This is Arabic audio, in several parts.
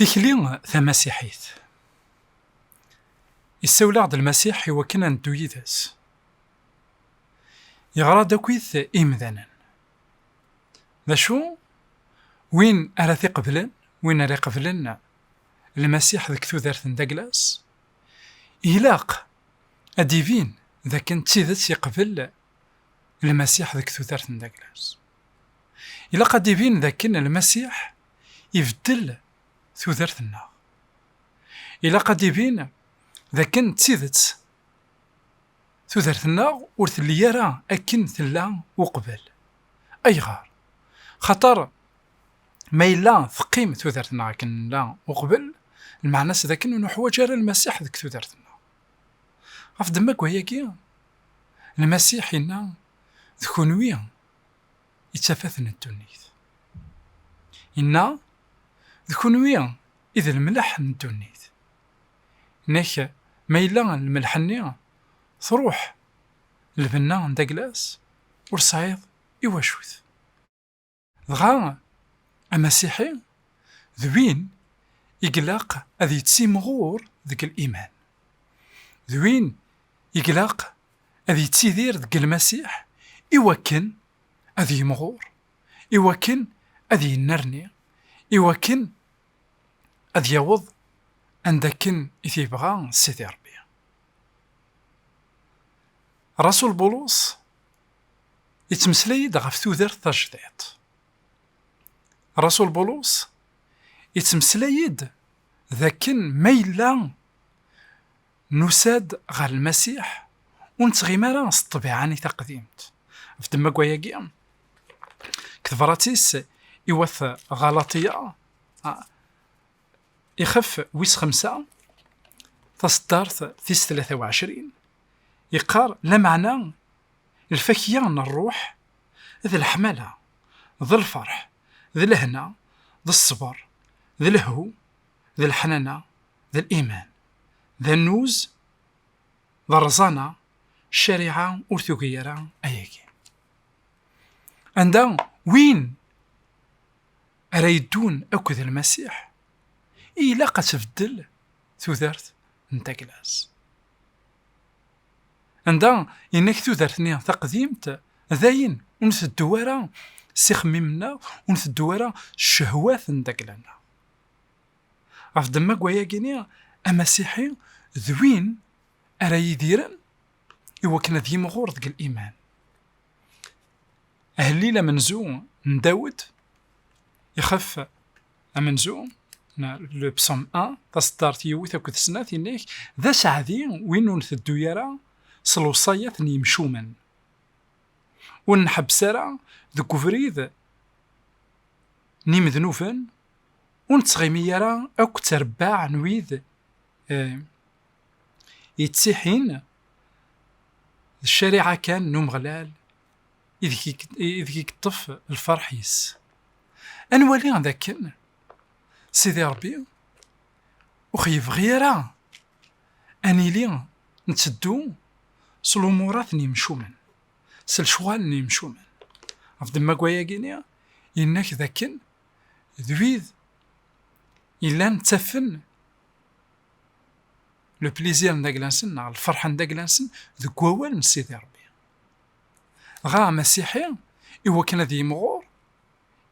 ذيكلي ثمسيحيت يساولا عد المسيح هو كنا ندو يداس يغرا داكويث إمذانا ذا شو وين أرى قبلن وين أرى قبلن المسيح ذاك ثوذرث نداكلاس إلاق أديفين ذاك نتيذت يقبل المسيح ذاك ثوذرث نداكلاس إلاق أديفين ذاك المسيح يبدل ثوذرث النار إلاق أديفين ذاك نتيذت ثوذرث النار ورث اللي يرى أكن ثلا وقبل أي غار خطر ما إلا ثقيم ثوذرث النار كن لا وقبل المعنى ذاك إنه حواج راه المسيح ذاك ثوذرث النار غاف دماك وهي كيا المسيح إنا ذكونويا يتفاثن الدنيث إنا ذكونويا إذا الملح ندونيث ناك ما إلا الملحنية تروح البنا نداكلاس ورصعيد إواشوث دغا المسيحي ذوين يقلاق أذي يتسيمغور ذك الإيمان ذوين يقلاق أذي يتسيدير ذك المسيح إوكن أذي يمغور إوكن أذي ينرني إوكن أذي يوض عندكن إثيبغا سيدي ربي رسول بولس يتمسليد غف ثوذر تجديد رسول بولس يتمسليد ذاكن ميلا نساد غير المسيح ونتغي ماراس الطبيعاني تقديمت في دماغ وياكيا كثفراتيس إوث غلطية يخف ويس 5 تصدرت تيس 23 يقار لا معنى الفكيان الروح ذي الحملة ذي الفرح ذي الهنا ذي الصبر ذي الهو ذي الحنانة ذي الإيمان ذي النوز ذي الرزانة الشريعة ورثوغيرة أياكي عندها وين أريدون أكد المسيح إلا قد تبدل ثوذرت نتاكلاس عندها إنك ثوذرتني تقديمت ذاين ونث الدوارة سيخمي منا ونث الدوارة الشهوات نداكلنا غاف دماغ وياكيني المسيحي ذوين أرا يديرن إوا كنا ذي مغور ذك الإيمان أهليلا منزو نداود يخف منزو لو بسوم 1 تصدرت يوث أكد سنات إنك ذا سعدي وين نث الدوارة صلوصايات نيمشومن ونحب سارة ذكو فريد نيم ذنوفن ونتغيميرا أو ترباع نويذ يتسيحين الشريعة كان نوم غلال إذ يكطف الفرح يس أنوالي ذاك سيدي ربي وخيف غيرا أني لي نتسدو سلومورات نيمشومن سلشوال نيمشومن أفضل ما قويا كينيا إنك ذاكن ذويذ إلا نتفن لو بليزير نداكلانسن الفرحة نداكلانسن ذو ووال من سيدي ربي غا مسيحي إوا كان ذي مغور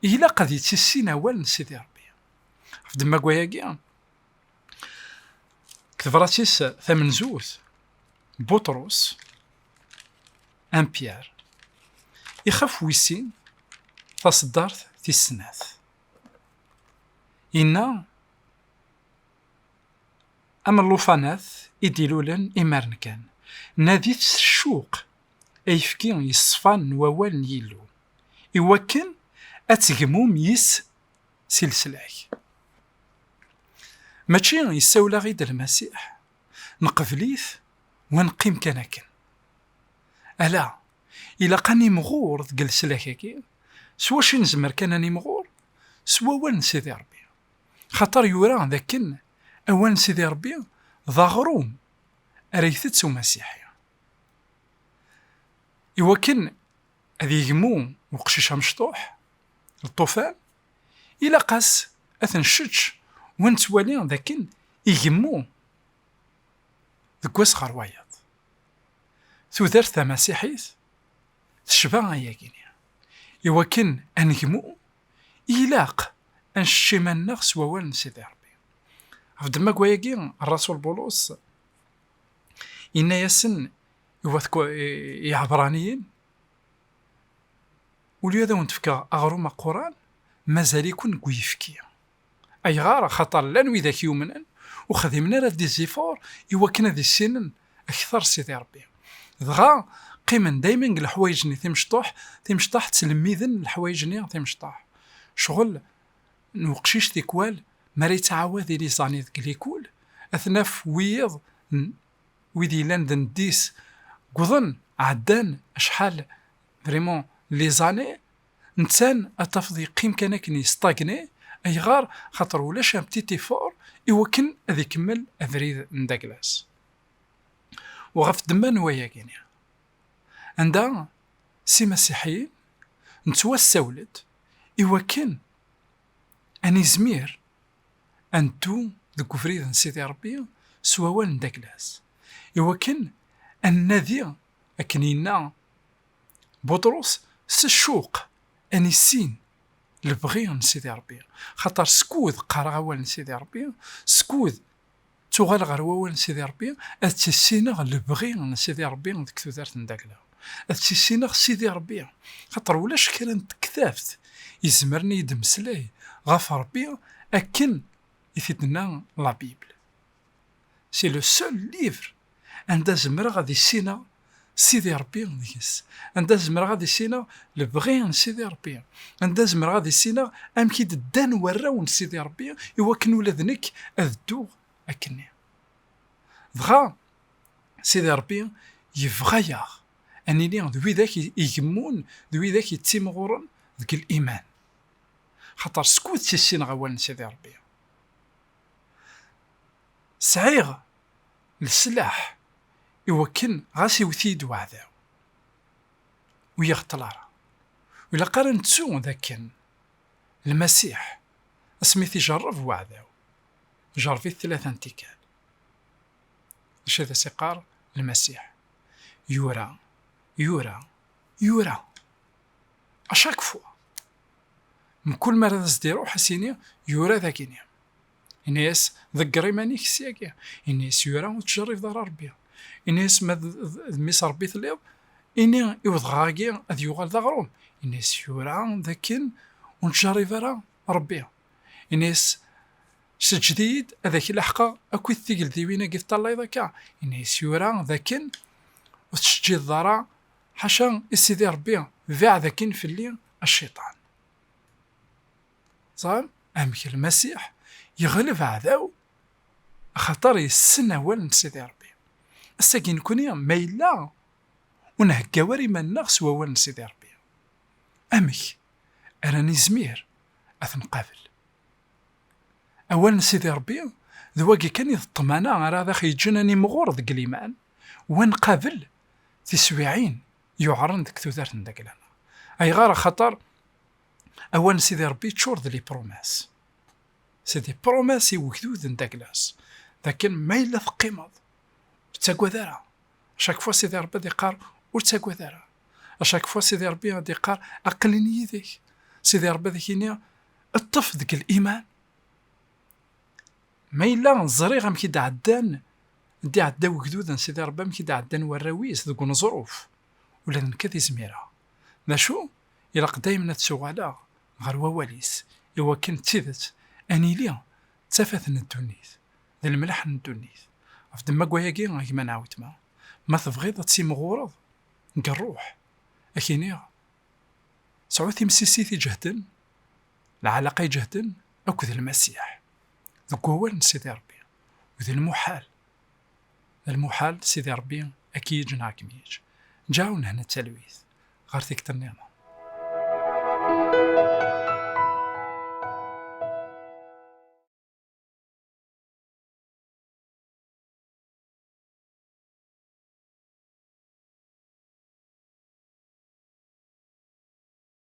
إلا قد يتسين أول من سيدي ربي أفضل ما قويا كيا كثفراتيس ثمن زوث بطرس أن بيير يخاف ويسين تصدرت في السناث إنا أما اللوفاناث إديلولن إمارن كان ناديت الشوق أيفكين يصفان ووال نيلو إوكن أتغموم يس سلسلاك ماشي يساولا غيد المسيح نقفليث ونقيم كناكن ألا إلا قاني مغور ذقل سلاكاكي سوا شي نزمر كانني مغور سوا وان سيدي ربي خاطر يورا ذاكن أوان سيدي ربي ضاغروم أريثت مسيحي إوا كان هذي يجمو وقشيشها مشطوح الطوفان إلا قاس أثن شتش ونتوالي ذاك يجمو ذك واس غروايض تودرت تماسيحيت تشبع ياكينيا إوا كان أنجمو إلاق أنشيما النغس ووال سيدي ربي. في دما كواياكي الرسول بولس إنا ياسن يا عبرانيين ولياذا ونتفكا أغروم القرآن مازال يكون كويفكيا أي غار خطر لان وذاك يومنا وخدمنا راه دي زيفور إوا كنا ذي السنن أكثر سيدي ربي. دغا قيما دايما الحوايجني تيمشطح تلميذن الحوايجني تيمشطح شغل نوقشيش تيكوال مري تعاوذ لي زاني ذك ليكول أثناف ويض ويدي لاندن ديس قضن عدان أشحال فريمون لي زاني نتسان أتفضي قيم كانك نيستاغني أي غار خاطر ولاش ان بتي تيفور إوكن أذي كمل أفريد نداكلاس وغف دمان وياكينيا عندها سي مسيحيين نتوسولد إوكن أني زمير أنتو ذكو فريد سيدي ربي سواوال نداكلاس إوكن النذي أكنينا بطرس سشوق أني السين البغي سيدي ربي خاطر سكوذ قرا وال سيدي ربي سكوذ تغال غير وال سيدي ربي أتسينا البغي سيدي ربي ديك تودرت نداكلا أتسينا سيدي ربي خاطر ولاش كانت كثافت يزمرني يدمسلاي غاف ربي أكن يفيدنا لا بيبل سي لو سول ليفر عندها زمرة غادي سينا سيدي ربي ديكس عندها زمرة غادي سينا البغي سيدي ربي عندها زمرة غادي سينا أمكيد الدان وراون سيدي ربي إوا كن ولادنك أذدو أكني دغا سيدي ربي يفغيا أني لي ذوي ذاك يجمون ذوي ذاك يتيمغورن ذاك الإيمان خاطر سكوت تيسين غوال سيدي ربي سعيغ السلاح يوكن غاسي وثيد وعذاو ويغتلارا ولا قارن تسو ذاك المسيح اسميثي جرب وعذاو جربي ثلاثة انتكال اش هذا سيقار المسيح يورا يورا يورا اشاك فوا من كل مرة تزديرو حسيني يورا ذاكيني الناس ذكري مانيك سياكيا الناس يورا وتجرب دار ربي الناس ميس ربي ثليض إني يوضغاكي أذ يغال ذغروم الناس يورا ذاكن ونتجرب راه ربي الناس سجديد هذاك الحقا أكو الثقل ذيوينا قيث الله ذاكا الناس يورا ذاكن وتشجيد ضرا حاشا السيدي ربي فيع ذاكن في اللي الشيطان صار أمك المسيح يغلب عذاو خاطر يسنى وال سيدي ربي الساكين كوني ميلا ونهكا واري ما النغس ووال سيدي ربي أمك أراني زمير أثنقابل أولا سيدي ربي ذواقي كان يضطمانا راه ذا خيجناني مغور ذك الإيمان ونقابل تسويعين يعرن ذك تودارت نداك لنا أي غار خطر أولا سيدي ربي تشور ذلي بروماس سيدي بروماس يوكدود نداكلاس لكن ما إلا ثقيمض تاكوا ذارا شاك فوا سيدي ربي دي قار وتاكوا ذارا شاك فوا سيدي ربي دي قار أقلني يديك سيدي ربي ذيكينيا الطف ذك الإيمان ما إلا الزريغ مكي عدان دي عدا وكدود سيدي ربي مكي عدان وراويس ذوك نظروف ولا نكذي زميرة ناشو إلا قدايمنا تسوغالا غير وواليس إوا كنت تيدت أني ليا تفاثن الدنيث ذا الملح الدنيث في دما كواياكي كيما نعاود ما تبغيض تيمغورض نروح أكيني سعود تيمسيسيتي جهدن العلاقة جهدن أكو ذا المسيح ذوك هو سيدي ربي وذا المحال سيدي ربي أكيد جناك ميج جاونا هنا التلويث غير تكتر النعمة.